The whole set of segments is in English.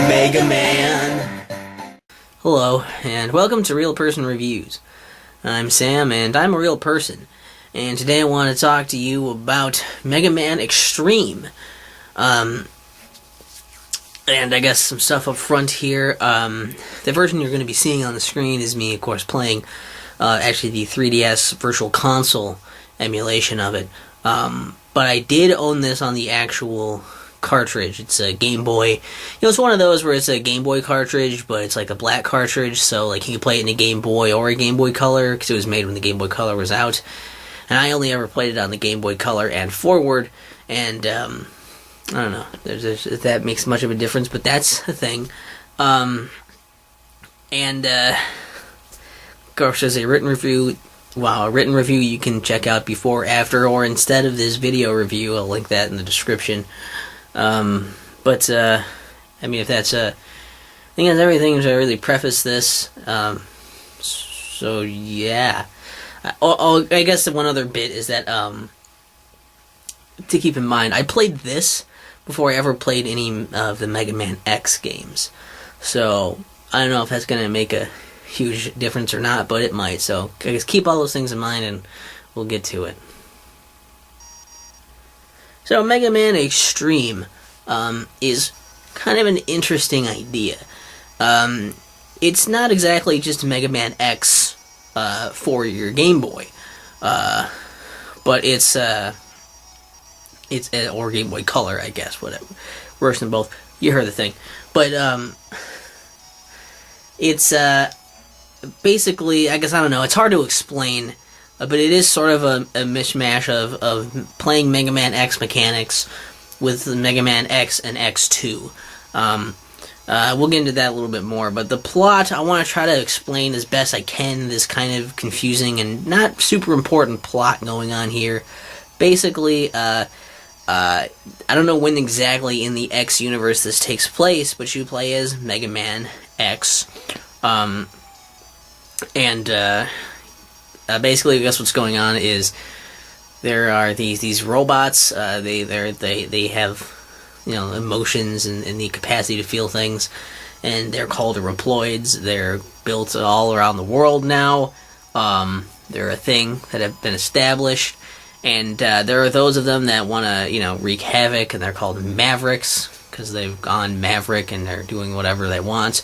Mega Man. Hello, and welcome to Real Person Reviews. I'm Sam, and I'm a real person. And today I want to talk to you about Mega Man Xtreme. And I guess some stuff up front here. The version you're going to be seeing on the screen is me, of course, playing actually the 3DS Virtual Console emulation of it. But I did own this on the actual cartridge. It's a Game Boy. You know, it's one of those where it's a Game Boy cartridge, but it's like a black cartridge, so like you can play it in a Game Boy or a Game Boy Color, because it was made when the Game Boy Color was out. And I only ever played it on the Game Boy Color and forward, and I don't know if that makes much of a difference, but that's the thing. Of course, there's a written review. Wow, a written review you can check out before, after, or instead of this video review. I'll link that in the description. I mean, if that's I think that's everything to really preface this. So yeah. I guess the one other bit is that to keep in mind, I played this before I ever played any of the Mega Man X games. So I don't know if that's going to make a huge difference or not, but it might. So I guess keep all those things in mind, and we'll get to it. So Mega Man Xtreme is kind of an interesting idea. It's not exactly just Mega Man X for your Game Boy, but it's or Game Boy Color, I guess, whatever. Works in both. You heard the thing, but it's basically, I guess, I don't know. It's hard to explain. But it is sort of a mishmash of playing Mega Man X mechanics with the Mega Man X and X2. We'll get into that a little bit more, but the plot, I want to try to explain as best I can this kind of confusing and not super important plot going on here. Basically, I don't know when exactly in the X universe this takes place, but you play as Mega Man X. Basically, I guess what's going on is there are these robots. They have, you know, emotions and the capacity to feel things, and they're called Reploids. They're built all around the world now. They're a thing that have been established, and there are those of them that want to, you know, wreak havoc, and they're called Mavericks because they've gone Maverick and they're doing whatever they want.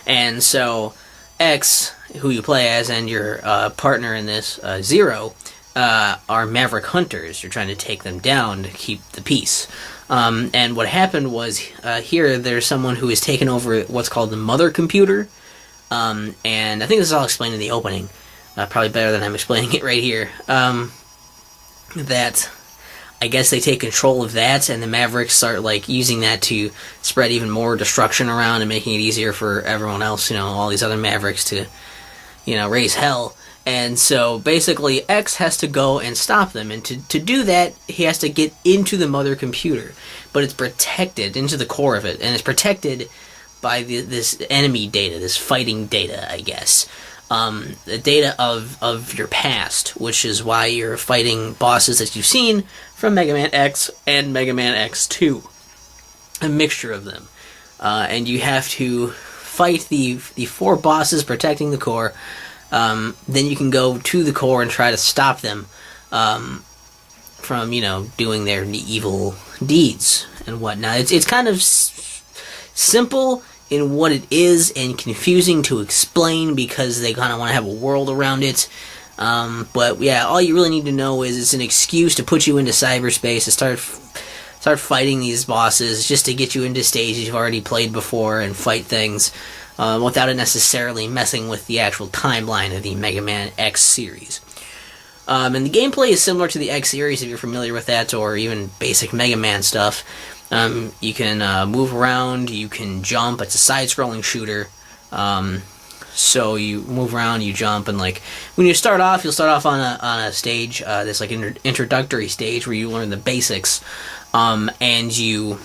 And so X, who you play as, and your partner in this, Zero, are Maverick Hunters. You're trying to take them down to keep the peace. And what happened was, here there's someone who has taken over what's called the mother computer, and I think this is all explained in the opening, probably better than I'm explaining it right here, that I guess they take control of that, and the Mavericks start, like, using that to spread even more destruction around and making it easier for everyone else, you know, all these other Mavericks to, you know, raise hell. And so, basically, X has to go and stop them, and to do that, he has to get into the mother computer. But it's protected, into the core of it, and it's protected by this enemy data, this fighting data, I guess. The data of your past, which is why you're fighting bosses that you've seen from Mega Man X and Mega Man X2. A mixture of them. And you have to fight the 4 bosses protecting the core. Then you can go to the core and try to stop them from, you know, doing their evil deeds and whatnot. It's kind of simple in what it is and confusing to explain because they kind of want to have a world around it. But yeah, all you really need to know is it's an excuse to put you into cyberspace to start fighting these bosses, just to get you into stages you've already played before and fight things without it necessarily messing with the actual timeline of the Mega Man X series. And the gameplay is similar to the X series if you're familiar with that, or even basic Mega Man stuff. You can move around, you can jump. It's a side-scrolling shooter. So you move around, you jump, and like when you start off, you'll start off on a stage, this like introductory stage where you learn the basics, and you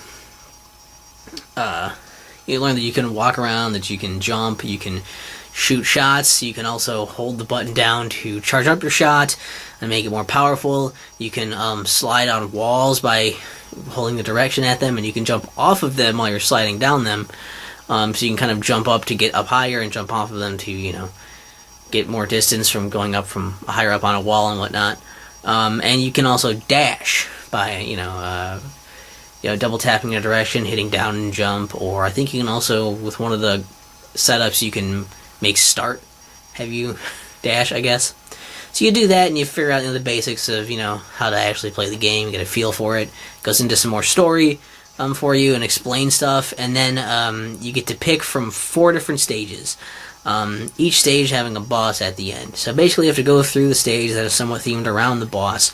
learn that you can walk around, that you can jump, you can shoot shots. You can also hold the button down to charge up your shot and make it more powerful. You can slide on walls by holding the direction at them, and you can jump off of them while you're sliding down them. so you can kind of jump up to get up higher and jump off of them to, get more distance from going up from higher up on a wall and whatnot. And you can also dash by, double tapping a direction, hitting down and jump, or I think you can also, with one of the setups, you can make start, have you dash, I guess. So you do that and you figure out the basics of, how to actually play the game, get a feel for it. Goes into some more story for you and explain stuff, and then you get to pick from 4 different stages. Each stage having a boss at the end. So basically you have to go through the stage that is somewhat themed around the boss.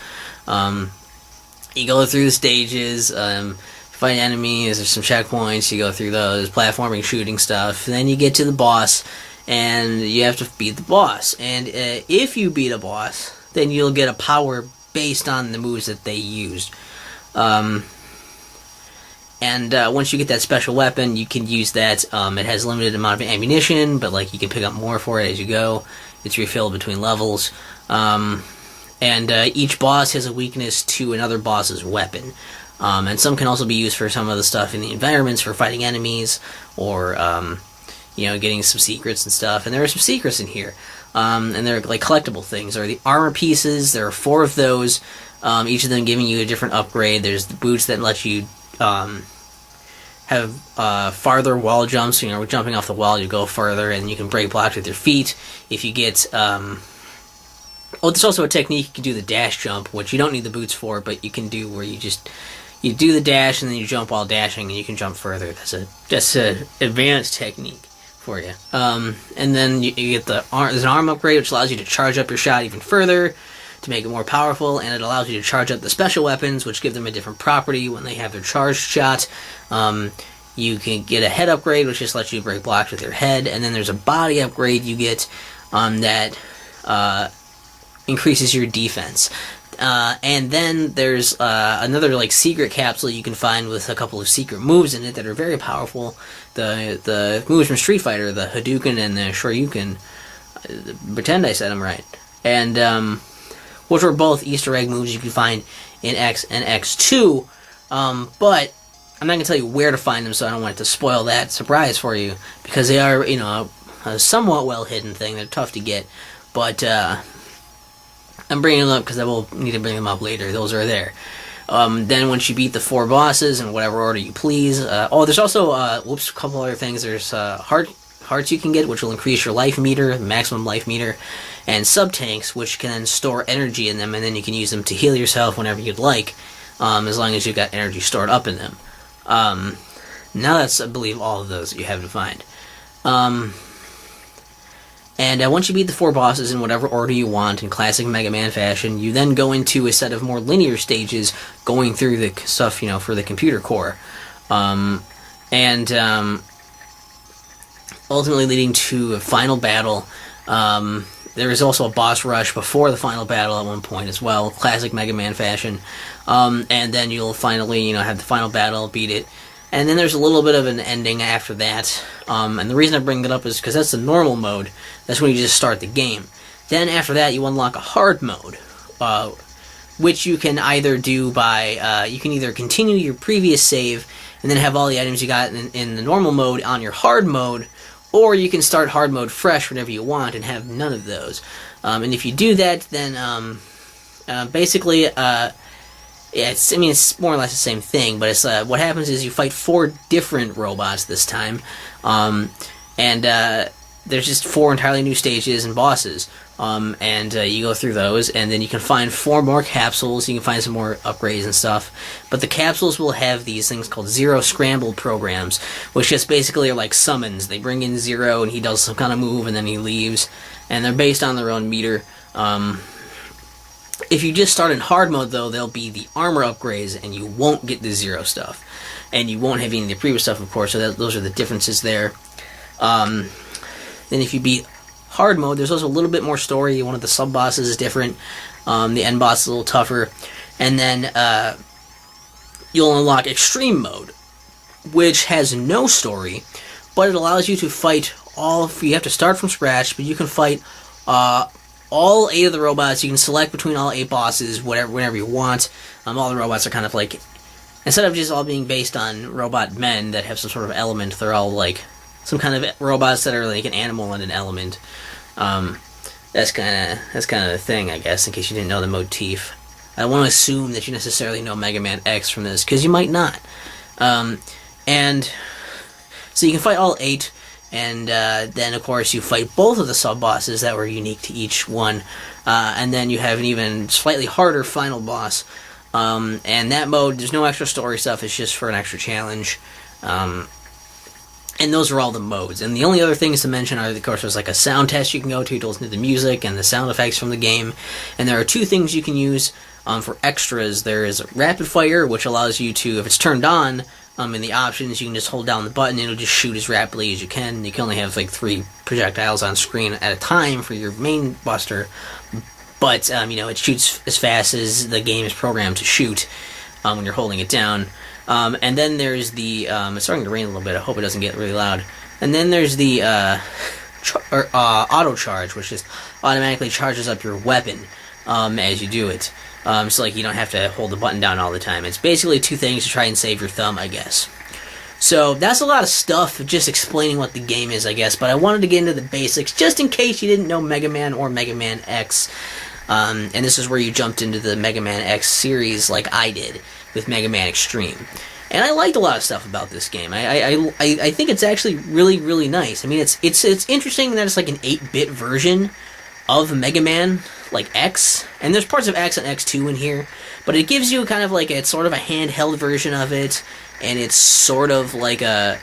You go through the stages, fight enemies, there's some checkpoints, you go through those, platforming, shooting stuff, and then you get to the boss, and you have to beat the boss. And if you beat a boss, then you'll get a power based on the moves that they used. And once you get that special weapon, you can use that. It has a limited amount of ammunition, but you can pick up more for it as you go. It's refilled between levels. And each boss has a weakness to another boss's weapon. And some can also be used for some of the stuff in the environments, for fighting enemies, or getting some secrets and stuff. And there are some secrets in here. And they're collectible things. There are the armor pieces. There are 4 of those. Each of them giving you a different upgrade. There's the boots that let you have farther wall jumps. Jumping off the wall, you go further, and you can break blocks with your feet. If you get there's also a technique you can do the dash jump, which you don't need the boots for, but you can do where you do the dash and then you jump while dashing, and you can jump further. That's a advanced technique for you. And then you get there's an arm upgrade, which allows you to charge up your shot even further to make it more powerful, and it allows you to charge up the special weapons, which give them a different property when they have their charged shot. You can get a head upgrade, which just lets you break blocks with your head, and then there's a body upgrade you get that increases your defense. And then there's another secret capsule you can find with a couple of secret moves in it that are very powerful. The moves from Street Fighter, the Hadouken and the Shoryuken. Pretend I said them right. And which were both Easter egg moves you can find in X and X2. But I'm not going to tell you where to find them, so I don't want it to spoil that surprise for you, because they are, a somewhat well hidden thing. They're tough to get, but I'm bringing them up because I will need to bring them up later. Those are there. Then once you beat the 4 bosses in whatever order you please, there's also a couple other things. There's hearts you can get, which will increase your life meter, maximum life meter, and sub-tanks, which can then store energy in them, and then you can use them to heal yourself whenever you'd like, as long as you've got energy stored up in them. Now that's, I believe, all of those that you have to find. And once you beat the 4 bosses in whatever order you want, in classic Mega Man fashion, you then go into a set of more linear stages, going through the stuff, for the computer core. Ultimately leading to a final battle. There is also a boss rush before the final battle at one point as well, classic Mega Man fashion. And then you'll finally, have the final battle, beat it. And then there's a little bit of an ending after that. And the reason I bring that up is because that's the normal mode. That's when you just start the game. Then after that, you unlock a hard mode, which you can either do by, you can either continue your previous save and then have all the items you got in the normal mode on your hard mode, or you can start hard mode fresh whenever you want and have none of those. And if you do that, then basically, it's more or less the same thing, but it's what happens is you fight 4 different robots this time, and there's just 4 entirely new stages and bosses, and you go through those, and then you can find 4 more capsules. You can find some more upgrades and stuff, but the capsules will have these things called Zero Scrambled programs, which just basically are like summons. They bring in Zero, and he does some kind of move, and then he leaves, and they're based on their own meter. If you just start in hard mode, though, there'll be the armor upgrades, and you won't get the Zero stuff. And you won't have any of the previous stuff, of course, so those are the differences there. Then if you beat hard mode, there's also a little bit more story. One of the sub-bosses is different. The end boss is a little tougher. And then you'll unlock Xtreme mode, which has no story, but it allows you to fight you have to start from scratch, but you can fight all 8 of the robots. You can select between all 8 bosses, whenever you want. All the robots are kind of instead of just all being based on robot men that have some sort of element, they're all some kind of robots that are like an animal and an element. That's kind of the thing, I guess, in case you didn't know the motif. I don't want to assume that you necessarily know Mega Man X from this, because you might not. And so you can fight all 8, and then, of course, you fight both of the sub-bosses that were unique to each one, and then you have an even slightly harder final boss. And that mode, there's no extra story stuff, it's just for an extra challenge. And those are all the modes. And the only other things to mention are, of course, there's like a sound test you can go to listen to the music and the sound effects from the game. And there are 2 things you can use for extras. There is Rapid Fire, which allows you to, if it's turned on in the options, you can just hold down the button and it'll just shoot as rapidly as you can. You can only have like 3 projectiles on screen at a time for your main buster. But, it shoots as fast as the game is programmed to shoot when you're holding it down. And then there's the, it's starting to rain a little bit, I hope it doesn't get really loud. And then there's the auto charge, which just automatically charges up your weapon as you do it. So like you don't have to hold the button down all the time. It's basically 2 things to try and save your thumb, I guess. So that's a lot of stuff, just explaining what the game is, I guess. But I wanted to get into the basics, just in case you didn't know Mega Man or Mega Man X. And this is where you jumped into the Mega Man X series like I did with Mega Man Xtreme. And I liked a lot of stuff about this game. I think it's actually really, really nice. I mean, it's interesting that it's like an 8-bit version of Mega Man, like X. And there's parts of X and X2 in here. But it gives you kind of like it's sort of a handheld version of it. And it's sort of like a...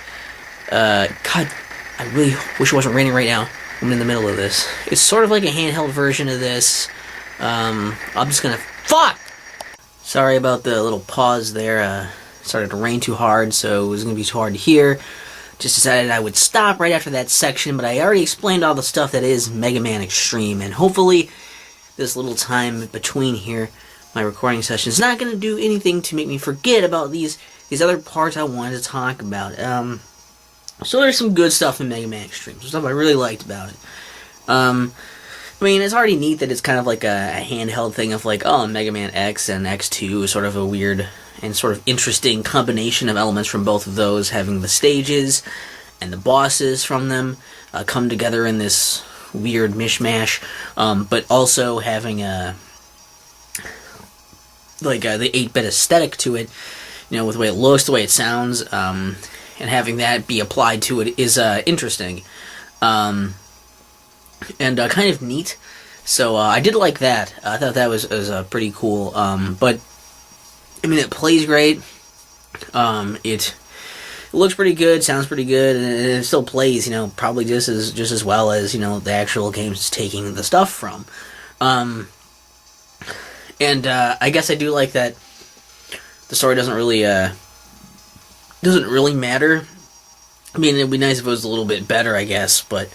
God, I really wish it wasn't raining right now. I'm in the middle of this. It's sort of like a handheld version of this. I'm just gonna... Fuck! Sorry about the little pause there. It started to rain too hard, so it was gonna be too hard to hear. Just decided I would stop right after that section, but I already explained all the stuff that is Mega Man Xtreme, and hopefully this little time between here, my recording session, is not gonna do anything to make me forget about these other parts I wanted to talk about. So there's some good stuff in Mega Man Xtreme, some stuff I really liked about it. I mean, it's already neat that it's kind of like a handheld thing of like, oh, Mega Man X and X2 is sort of a weird and sort of interesting combination of elements from both of those, having the stages and the bosses from them come together in this weird mishmash, but also having the 8-bit aesthetic to it, with the way it looks, the way it sounds, and having that be applied to it is interesting. And kind of neat. So I did like that. I thought that was pretty cool. But I mean, it plays great. It looks pretty good, sounds pretty good, and it still plays, probably just as well as the actual games it's taking the stuff from. And I guess I do like that the story doesn't really matter. I mean, it'd be nice if it was a little bit better, I guess, but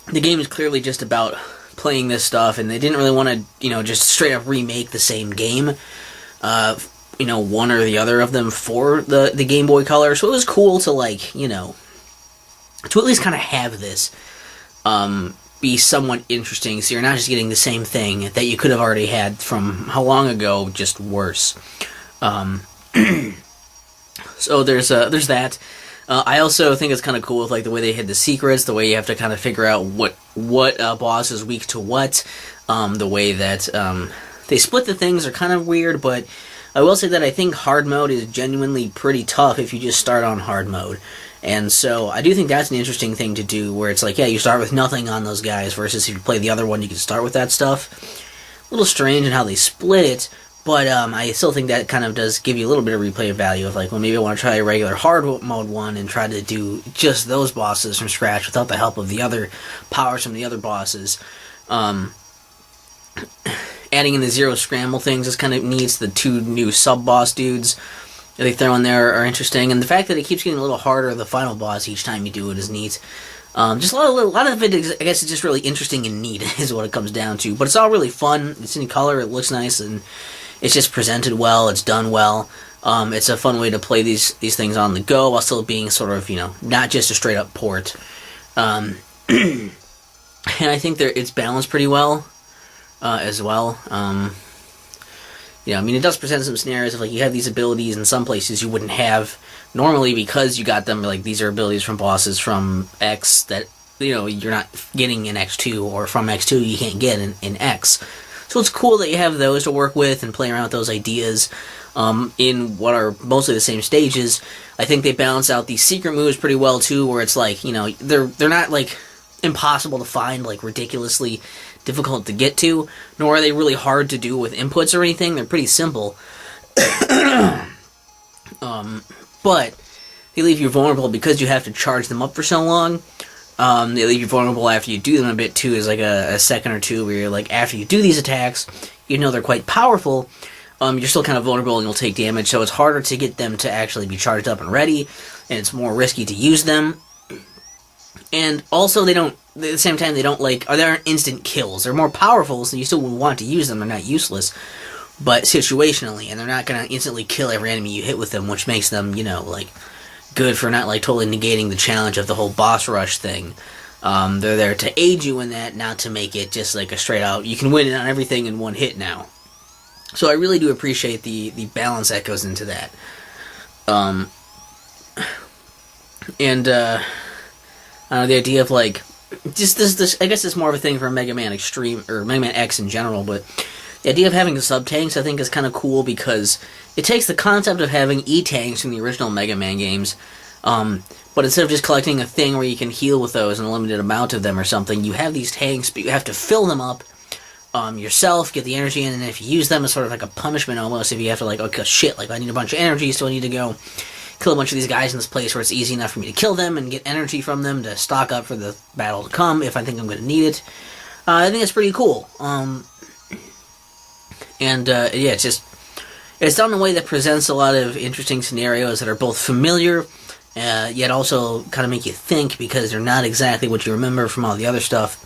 the game is clearly just about playing this stuff, and they didn't really want to, just straight up remake the same game, one or the other of them for the Game Boy Color. So it was cool to to at least kind of have this be somewhat interesting, so you're not just getting the same thing that you could have already had from how long ago, just worse. So there's that. I also think it's kind of cool with the way they hid the secrets, the way you have to kind of figure out what boss is weak to what, the way that they split the things are kind of weird, but I will say that I think hard mode is genuinely pretty tough if you just start on hard mode. And so I do think that's an interesting thing to do, where it's you start with nothing on those guys, versus if you play the other one, you can start with that stuff. A little strange in how they split it, but I still think that kind of does give you a little bit of replay value of maybe I want to try a regular hard mode one and try to do just those bosses from scratch without the help of the other powers from the other bosses. Adding in the Zero Scramble things is kind of neat. The 2 new sub-boss dudes that they throw in there are interesting, and the fact that it keeps getting a little harder, the final boss, each time you do it is neat. Just a lot of it, I guess, is just really interesting and neat, is what it comes down to. But it's all really fun. It's in color, it looks nice, and it's just presented well, it's done well. It's a fun way to play these things on the go, while still being sort of, not just a straight-up port. And I think it's balanced pretty well, as well. I mean, it does present some scenarios of, you have these abilities in some places you wouldn't have normally, because you got them, like, these are abilities from bosses from X that, you know, you're not getting in X2, or from X2 you can't get in X. So it's cool that you have those to work with and play around with those ideas in what are mostly the same stages. I think they balance out these secret moves pretty well too, where it's like, you know, they're not like impossible to find, like ridiculously difficult to get to, nor are they really hard to do with inputs or anything. They're pretty simple. But they leave you vulnerable because you have to charge them up for so long. They leave you vulnerable after you do them a bit too. Is like a second or two where you're like, after you do these attacks, even though they're quite powerful, you're still kind of vulnerable and you'll take damage. So it's harder to get them to actually be charged up and ready, and it's more risky to use them. And also, they don't, at the same time, they don't like, they aren't instant kills. They're more powerful, so you still would want to use them. They're not useless, but situationally, and they're not going to instantly kill every enemy you hit with them, which makes them, you know, like, good for not, like, totally negating the challenge of the whole boss rush thing. They're there to aid you in that, not to make it just, like, a straight out, you can win it on everything in one hit now. So I really do appreciate the balance that goes into that. The idea of, like, just this, I guess it's more of a thing for Mega Man Xtreme, or Mega Man X in general, but the idea of having sub-tanks, I think, is kind of cool, because it takes the concept of having E-tanks from the original Mega Man games, but instead of just collecting a thing where you can heal with those, an unlimited amount of them or something, you have these tanks, but you have to fill them up yourself, get the energy in, and if you use them as sort of like a punishment almost, if you have to, like, okay, shit, like, I need a bunch of energy, so I need to go kill a bunch of these guys in this place where it's easy enough for me to kill them and get energy from them to stock up for the battle to come if I think I'm going to need it. I think it's pretty cool. Yeah, it's done in a way that presents a lot of interesting scenarios that are both familiar, yet also kind of make you think, because they're not exactly what you remember from all the other stuff.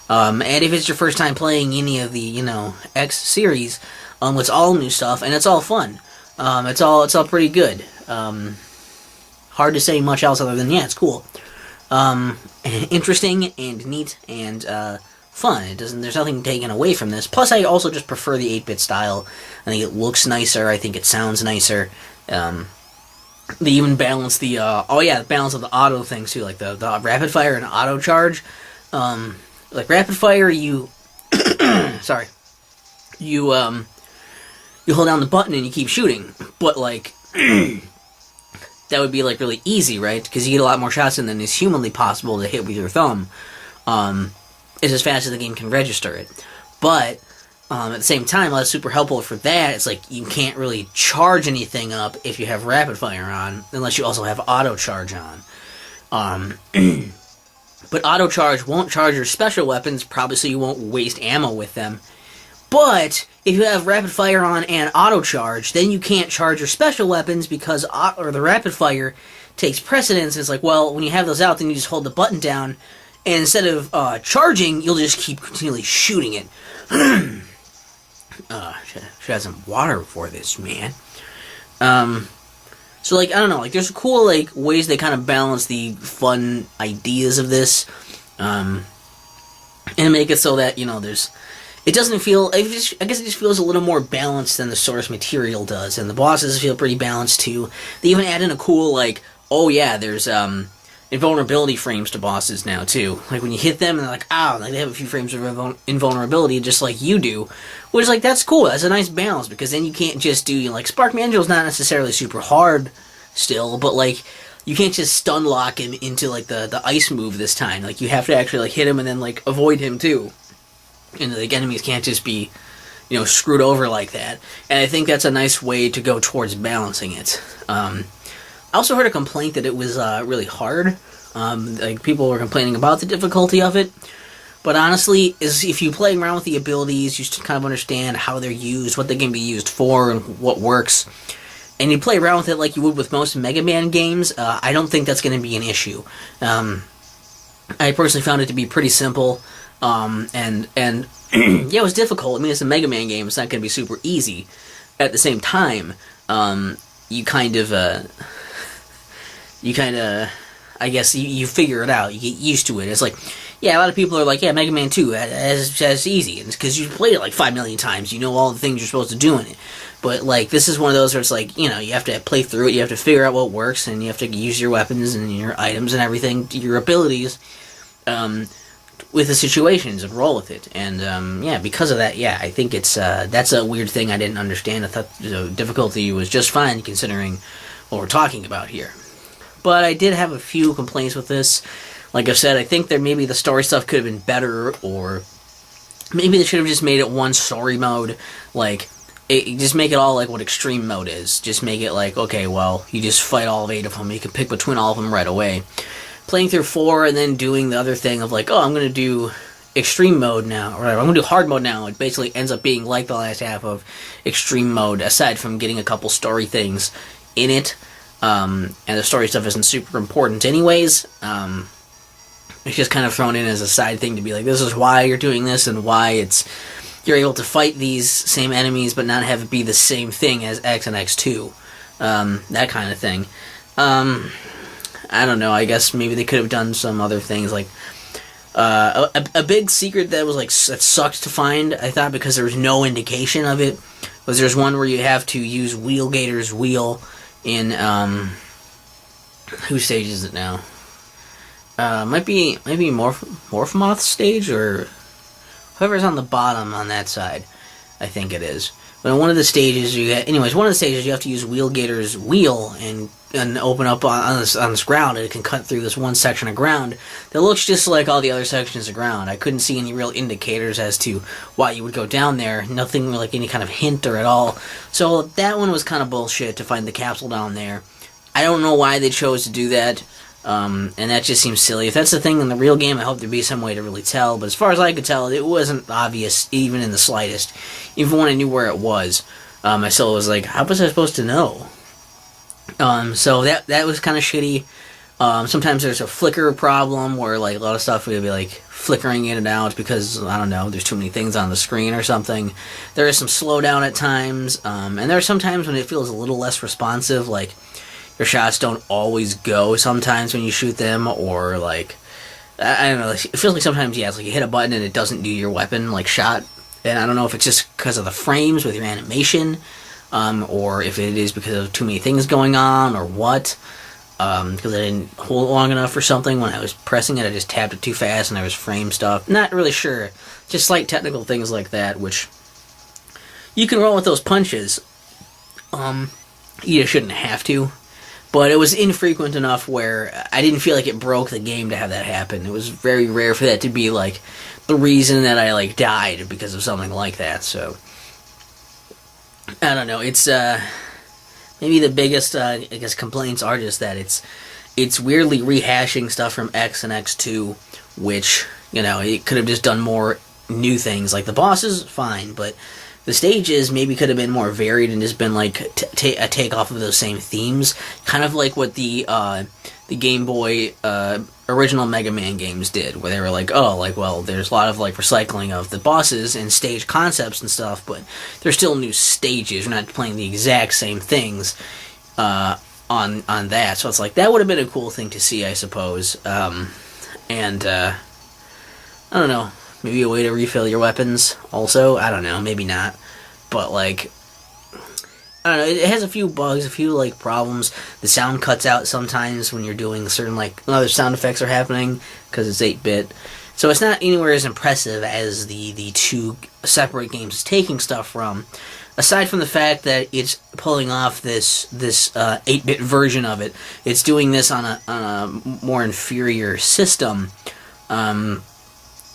And if it's your first time playing any of the, you know, X series, it's all new stuff, and it's all fun. It's all pretty good. Hard to say much else other than, yeah, it's cool. Interesting and neat and fun. There's nothing taken away from this. Plus, I also just prefer the 8-bit style. I think it looks nicer. I think it sounds nicer. They even balance the balance of the auto things too, like the rapid fire and auto charge. Like rapid fire, you sorry, you hold down the button and you keep shooting, but like that would be like really easy, right? Because you get a lot more shots in than is humanly possible to hit with your thumb. It's as fast as the game can register it. But at the same time, while it's super helpful for that, it's like you can't really charge anything up if you have rapid fire on, unless you also have auto charge on. But auto charge won't charge your special weapons, probably so you won't waste ammo with them. But if you have rapid fire on and auto charge, then you can't charge your special weapons because the rapid fire takes precedence. It's like, well, when you have those out, then you just hold the button down, and instead of charging, you'll just keep continually shooting it. Should have some water for this, man. So, like, I don't know, like, there's cool, like, ways they kind of balance the fun ideas of this, and make it so that, you know, it doesn't feel, I guess it just feels a little more balanced than the source material does, and the bosses feel pretty balanced, too. They even add in a cool, like, oh yeah, there's, invulnerability frames to bosses now, too. Like, when you hit them, and they're like, ow, like, they have a few frames of invulnerability, just like you do. Which, like, that's cool. That's a nice balance, because then you can't just do, you know, like, Spark Mangel's not necessarily super hard still, but, like, you can't just stun lock him into, like, the ice move this time. Like, you have to actually, like, hit him and then, like, avoid him, too. And, like, enemies can't just be, you know, screwed over like that. And I think that's a nice way to go towards balancing it. I also heard a complaint that it was really hard. Like, people were complaining about the difficulty of it. But honestly, if you play around with the abilities, you kind of understand how they're used, what they can be used for, and what works, and you play around with it like you would with most Mega Man games, I don't think that's going to be an issue. I personally found it to be pretty simple, and yeah, it was difficult. I mean, it's a Mega Man game, it's not going to be super easy. At the same time, you kind of, I guess you figure it out. You get used to it. It's like, yeah, a lot of people are like, yeah, Mega Man 2, that's easy. And it's because you played it like 5 million times. You know all the things you're supposed to do in it. But, like, this is one of those where it's like, you know, you have to play through it, you have to figure out what works, and you have to use your weapons and your items and everything, your abilities, with the situations and roll with it. And, yeah, because of that, yeah, I think it's, that's a weird thing I didn't understand. I thought the difficulty was just fine considering what we're talking about here. But I did have a few complaints with this. Like I said, I think that maybe the story stuff could have been better, or maybe they should have just made it one story mode. Like, just make it all like what Xtreme mode is. Just make it like, okay, well, you just fight all 8 of them. You can pick between all of them right away. Playing through 4 and then doing the other thing of like, oh, I'm going to do Xtreme mode now, or I'm going to do hard mode now. It basically ends up being like the last half of Xtreme mode, aside from getting a couple story things in it. And the story stuff isn't super important anyways. It's just kind of thrown in as a side thing to be like, this is why you're doing this, and why you're able to fight these same enemies but not have it be the same thing as X and X2. That kind of thing. I don't know, I guess maybe they could have done some other things, like, a big secret that was, like, that sucked to find, I thought, because there was no indication of it, was there's one where you have to use Wheelgator's wheel in, whose stage is it now? Might be Morphmoth's stage, or whoever's on the bottom on that side, I think it is. But in one of the stages you have to use Wheelgator's wheel and open up on this ground, and it can cut through this one section of ground that looks just like all the other sections of ground. I couldn't see any real indicators as to why you would go down there. Nothing like any kind of hint or at all. So that one was kind of bullshit to find the capsule down there. I don't know why they chose to do that. And that just seems silly. If that's the thing in the real game, I hope there'd be some way to really tell. But as far as I could tell, it wasn't obvious, even in the slightest. Even when I knew where it was, I still was like, how was I supposed to know? So that was kind of shitty. Sometimes there's a flicker problem where, like, a lot of stuff would be, like, flickering in and out because, I don't know, there's too many things on the screen or something. There is some slowdown at times, and there are some times when it feels a little less responsive, like, your shots don't always go sometimes when you shoot them, or, like, I don't know, it feels like sometimes, yeah, it's like you hit a button and it doesn't do your weapon, like, shot, and I don't know if it's just because of the frames with your animation, or if it is because of too many things going on, or what, because I didn't hold it long enough for something when I was pressing it. I just tapped it too fast and there was frame stuff. Not really sure. Just slight technical things like that, which you can roll with those punches. You shouldn't have to. But it was infrequent enough where I didn't feel like it broke the game to have that happen. It was very rare for that to be, like, the reason that I, like, died because of something like that, so I don't know. It's, maybe the biggest, I guess, complaints are just that it's weirdly rehashing stuff from X and X2, which, you know, it could have just done more new things. Like, the bosses, fine, but the stages maybe could have been more varied and just been, like, a takeoff of those same themes. Kind of like what the Game Boy original Mega Man games did, where they were like, oh, like, well, there's a lot of, like, recycling of the bosses and stage concepts and stuff, but there's still new stages. You're not playing the exact same things on that. So it's like, that would have been a cool thing to see, I suppose. And I don't know. Maybe a way to refill your weapons also. I don't know. Maybe not. But, like, I don't know. It has a few bugs, a few, like, problems. The sound cuts out sometimes when you're doing certain, like, other sound effects are happening because it's 8-bit. So it's not anywhere as impressive as the two separate games it's taking stuff from. Aside from the fact that it's pulling off this 8-bit version of it, it's doing this on a more inferior system.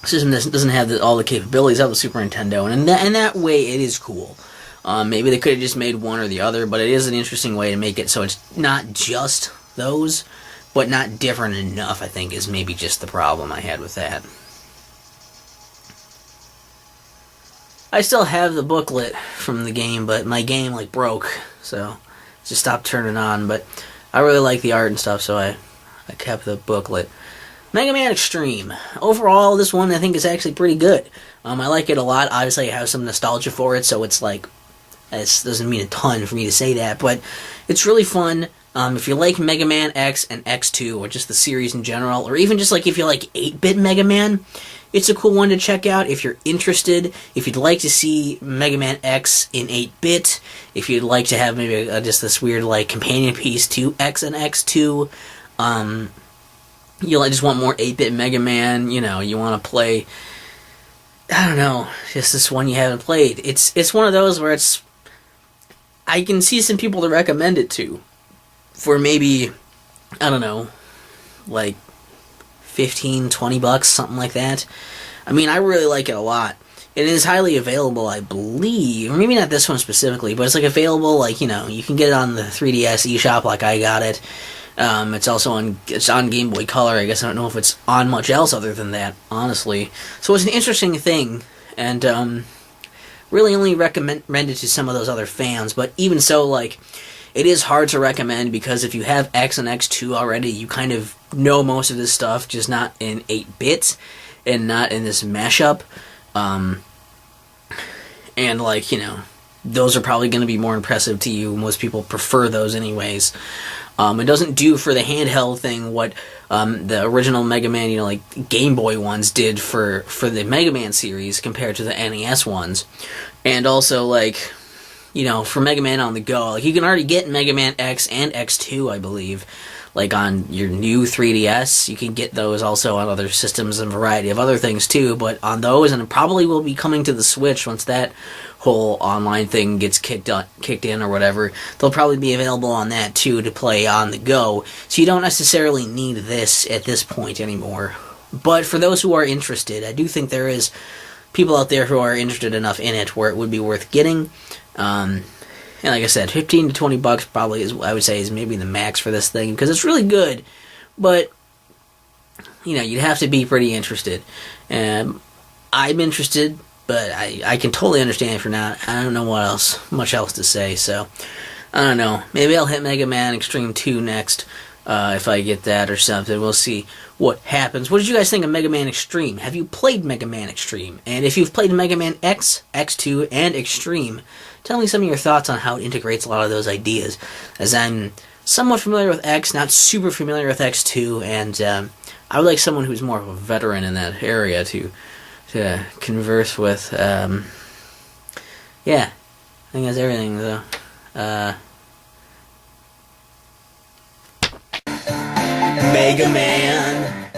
System that doesn't have all the capabilities of the Super Nintendo, and in that way it is cool. Maybe they could have just made one or the other, but it is an interesting way to make it so it's not just those, but not different enough, I think, is maybe just the problem I had with that. I still have the booklet from the game, but my game, like, broke, so it just stopped turning on, but I really like the art and stuff, so I kept the booklet. Mega Man Xtreme. Overall, this one I think is actually pretty good. I like it a lot. Obviously, I have some nostalgia for it, so it's like, it doesn't mean a ton for me to say that, but it's really fun. If you like Mega Man X and X2, or just the series in general, or even just like if you like 8-bit Mega Man, it's a cool one to check out if you're interested. If you'd like to see Mega Man X in 8-bit, if you'd like to have maybe just this weird like companion piece to X and X2, you just want more 8-bit Mega Man, you know, you want to play, I don't know, just this one you haven't played. It's one of those where I can see some people to recommend it to for maybe, I don't know, like $15-20, something like that. I mean, I really like it a lot. It is highly available, I believe, or maybe not this one specifically, but it's like available, like, you know, you can get it on the 3DS eShop like I got it. It's also on Game Boy Color. I guess I don't know if it's on much else other than that, honestly. So it's an interesting thing, and really only recommended to some of those other fans, but even so, like, it is hard to recommend because if you have X and X2 already, you kind of know most of this stuff, just not in 8-bit and not in this mashup. And, like, you know, those are probably going to be more impressive to you. Most people prefer those anyways. It doesn't do for the handheld thing what the original Mega Man, you know, like Game Boy ones did for the Mega Man series compared to the NES ones. And also, like, you know, for Mega Man on the go, like, you can already get Mega Man X and X2, I believe, like on your new 3DS. You can get those also on other systems and a variety of other things too, but on those, and it probably will be coming to the Switch once that whole online thing gets kicked in or whatever, they'll probably be available on that too to play on the go, so you don't necessarily need this at this point anymore. But for those who are interested, I do think there is people out there who are interested enough in it where it would be worth getting. And like I said, $15-20 probably is, I would say, is maybe the max for this thing, because it's really good, but, you know, you'd have to be pretty interested. I'm interested, but I can totally understand if you're not. I don't know much else to say, so I don't know. Maybe I'll hit Mega Man Xtreme 2 next, if I get that or something. We'll see what happens. What did you guys think of Mega Man Xtreme? Have you played Mega Man Xtreme? And if you've played Mega Man X, X2, and Xtreme, tell me some of your thoughts on how it integrates a lot of those ideas, as I'm somewhat familiar with X, not super familiar with X2, and I would like someone who's more of a veteran in that area to converse with. Yeah, I think that's everything, though. Mega Man.